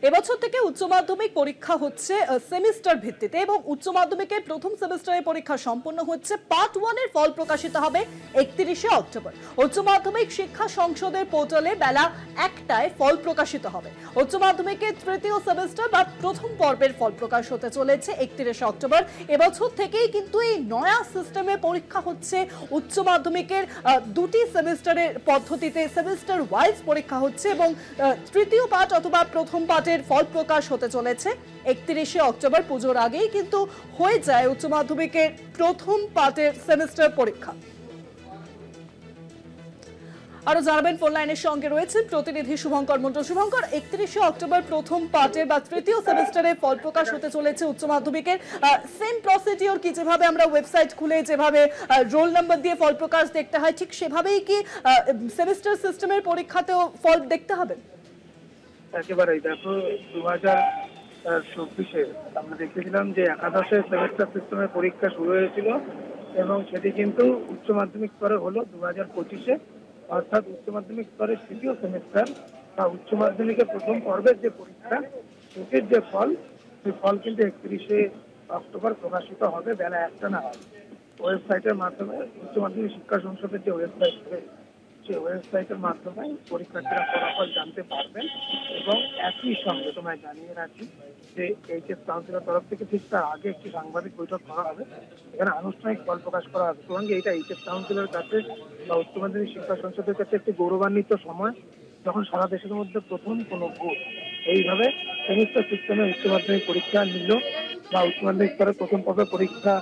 এবছর থেকে উচ্চ মাধ্যমিক পরীক্ষা হচ্ছে সেমিস্টার ভিত্তিতে এবং উচ্চ মাধ্যমিকের প্রথম সেমিস্টারের পরীক্ষা সম্পন্ন হচ্ছে। পার্ট 1 এর ফল প্রকাশিত হবে 31শে অক্টোবর। উচ্চ মাধ্যমিক শিক্ষা সংসদের পোর্টালে বেলা 1টায় ফল প্রকাশিত হবে। উচ্চ মাধ্যমিকের তৃতীয় সেমিস্টার বা প্রথম পর্বের ফল প্রকাশ হতে চলেছে 31শে অক্টোবর। এবছর থেকেই কিন্তু এই নয়া সিস্টেমে পরীক্ষা হচ্ছে। উচ্চ মাধ্যমিকের দুটি সেমিস্টারের পদ্ধতিতে সেমিস্টার ওয়াইজ পরীক্ষা হচ্ছে এবং তৃতীয় পার্ট অথবা প্রথম পার্টের ফল প্রকাশ হতে চলেছে 31শে অক্টোবর। পুজোর আগেই কিন্তু হয়ে যায় উচ্চ মাধ্যমিকের প্রথম পার্টের সেমিস্টার পরীক্ষা। আরো জানাবেন ফোন লাইনের সঙ্গে রয়েছে প্রতিনিধি শুভঙ্কর মন্ডল। শুভঙ্কর, 31শে অক্টোবর প্রথম পার্টের বা তৃতীয় সেমিস্টারে ফল প্রকাশ হতে চলেছে উচ্চ মাধ্যমিকের। সেম প্রসিডিওর কি যেভাবে আমরা ওয়েবসাইট খুলে যেভাবে রোল নাম্বার দিয়ে ফল প্রকাশ দেখতে হয় ঠিক সেভাবেই কি সেমিস্টার সিস্টেমের পরীক্ষাতেও ফল দেখতে হবে? একেবারেই। দেখো, 2024-এ আমরা দেখেছিলাম যে একাদশের সেমিস্টার সিস্টেমের পরীক্ষা শুরু হয়েছিল এবং সেটি কিন্তু উচ্চ মাধ্যমিক স্তরে হলো 2025-এ, অর্থাৎ উচ্চ মাধ্যমিক স্তরের তৃতীয় সেমিস্টার বা উচ্চ মাধ্যমিকের প্রথম পর্বের যে পরীক্ষা সেটির যে ফল, সেই ফল কিন্তু 31শে অক্টোবর প্রকাশিত হবে বেলা 1টা নাগাদ ওয়েবসাইটের মাধ্যমে। উচ্চ মাধ্যমিক শিক্ষা সংসদের যে ওয়েবসাইট রয়েছে সেই ওয়েবসাইটের মাধ্যমে পরীক্ষার্থীরা ফলাফল জানতে পারবেন এবং একই সঙ্গে তোমায় জানিয়ে রাখি যে এইচএস কাউন্সিলের তরফ থেকে ঠিক তার আগে একটি সাংবাদিক বৈঠক করা হবে, এখানে আনুষ্ঠানিক ফল প্রকাশ করা হবে। সুতরাং এটা এইচএস কাউন্সিলের কাছে বা উচ্চ মাধ্যমিক শিক্ষা সংসদের কাছে একটি গৌরবান্বিত সময়, যখন সারা দেশের মধ্যে প্রথম কোনো বোর্ড এইভাবে সেমিস্টার সিস্টেমে উচ্চ মাধ্যমিক পরীক্ষা নিল বা উচ্চ মাধ্যমিক স্তরের প্রথম পর্বের পরীক্ষা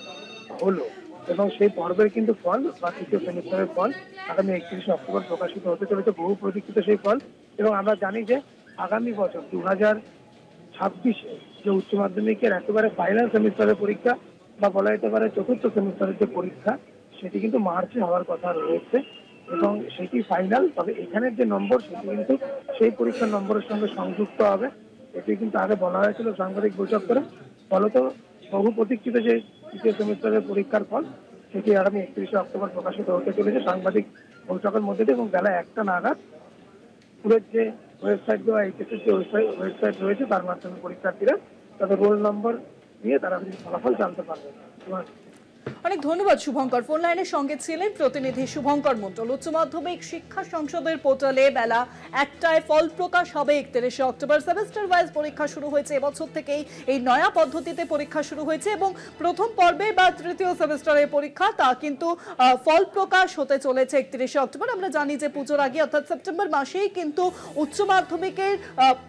হলো এবং সেই পর্বের কিন্তু ফল বা তৃতীয় সেমিস্টারের ফল আগামী 31শে অক্টোবর প্রকাশিত হতে চলেছে। বহু প্রতীক্ষিত সেই ফল এবং আমরা জানি যে আগামী বছর 2026-এ যে উচ্চ মাধ্যমিকের একেবারে ফাইনাল সেমিস্টারের পরীক্ষা বা বলা যেতে পারে চতুর্থ সেমিস্টারের যে পরীক্ষা সেটি কিন্তু মার্চে হওয়ার কথা রয়েছে এবং সেটি ফাইনাল। তবে এখানের যে নম্বর সেটি কিন্তু সেই পরীক্ষার নম্বরের সঙ্গে সংযুক্ত হবে। এটি কিন্তু আগে বলা হয়েছিল সাংবাদিক বৈঠক করে। ফলত বহু প্রতীক্ষিত যে তৃতীয় সেমিস্টারের পরীক্ষার ফল সেটি আগামী 31শে অক্টোবর প্রকাশিত হতে চলেছে সাংবাদিক বৈঠকের মধ্যে দিয়ে এবং বেলা 1টা নাগাদ পুরের যে ওয়েবসাইট বা এইচএসের যে ওয়েবসাইট রয়েছে তার মাধ্যমে পরীক্ষার্থীরা তাদের রোল নম্বর নিয়ে তারা ফলাফল জানতে পারবে। অনেক ধন্যবাদ শুভঙ্কর। ফোন লাইনের সঙ্গে ছিলেন প্রতিনিধি শুভঙ্কর মন্ডল। উচ্চ মাধ্যমিক শিক্ষা সংসদের পোর্টালে বেলা 1টায় ফল প্রকাশ হবে 31শে অক্টোবর। সেমিস্টার ওয়াইজ পরীক্ষা শুরু হয়েছে। এবছর থেকেই এই নয়া পদ্ধতিতে পরীক্ষা শুরু হয়েছে এবং প্রথম পর্বে বা তৃতীয় সেমিস্টারের পরীক্ষা তা কিন্তু ফল প্রকাশ হতে চলেছে 31শে অক্টোবর। আমরা জানি যে পুজোর আগে অর্থাৎ সেপ্টেম্বর মাসেই কিন্তু উচ্চ মাধ্যমিকের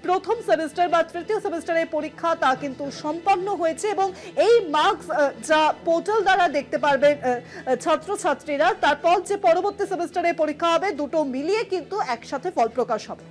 প্রথম সেমিস্টার বা তৃতীয় সেমিস্টারের পরীক্ষা তা কিন্তু সম্পন্ন হয়েছে এবং এই মার্কস যা পোর্টাল দ্বারা দেখতে পারবেন ছাত্রছাত্রীরা, তারপর যে পরবর্তী সেমিস্টারে পরীক্ষা হবে দুটো মিলিয়ে কিন্তু একসাথে ফল প্রকাশ হবে।